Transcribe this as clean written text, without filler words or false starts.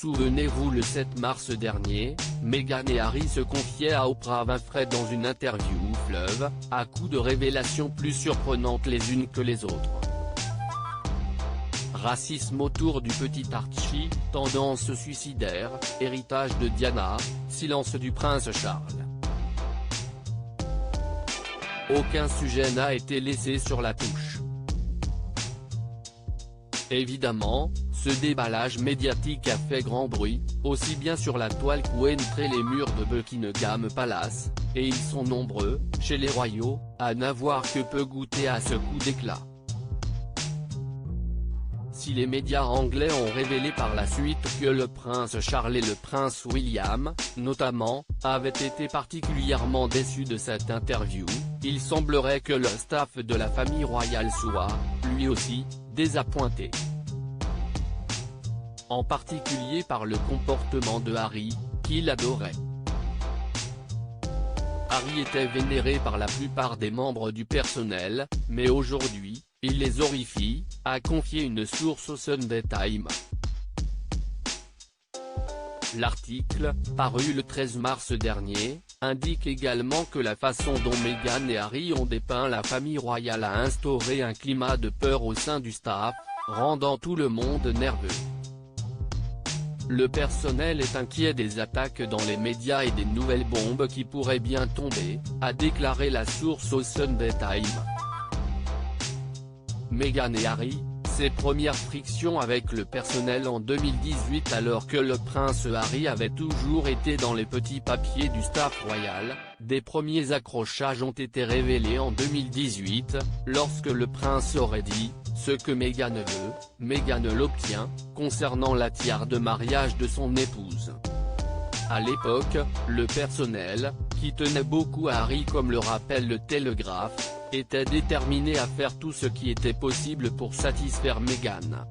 Souvenez-vous, le 7 mars dernier, Meghan et Harry se confiaient à Oprah Winfrey dans une interview fleuve, à coups de révélations plus surprenantes les unes que les autres. Racisme autour du petit Archie, tendance suicidaire, héritage de Diana, silence du prince Charles. Aucun sujet n'a été laissé sur la touche. Évidemment, ce déballage médiatique a fait grand bruit, aussi bien sur la toile qu'entré les murs de Buckingham Palace, et ils sont nombreux, chez les royaux, à n'avoir que peu goûté à ce coup d'éclat. Si les médias anglais ont révélé par la suite que le prince Charles et le prince William, notamment, avaient été particulièrement déçus de cette interview, il semblerait que le staff de la famille royale soit, lui aussi, désappointé. En particulier par le comportement de Harry, qu'il adorait. Harry était vénéré par la plupart des membres du personnel, mais aujourd'hui, il les horrifie, a confié une source au Sunday Times. L'article, paru le 13 mars dernier, indique également que la façon dont Meghan et Harry ont dépeint la famille royale a instauré un climat de peur au sein du staff, rendant tout le monde nerveux. Le personnel est inquiet des attaques dans les médias et des nouvelles bombes qui pourraient bien tomber, a déclaré la source au Sunday Times. Meghan et Harry, ses premières frictions avec le personnel en 2018 alors que le prince Harry avait toujours été dans les petits papiers du staff royal, des premiers accrochages ont été révélés en 2018, lorsque le prince aurait dit « Ce que Meghan veut, Meghan l'obtient », concernant la tiare de mariage de son épouse. À l'époque, le personnel, qui tenait beaucoup à Harry comme le rappelle le Télégraphe, était déterminé à faire tout ce qui était possible pour satisfaire Meghan.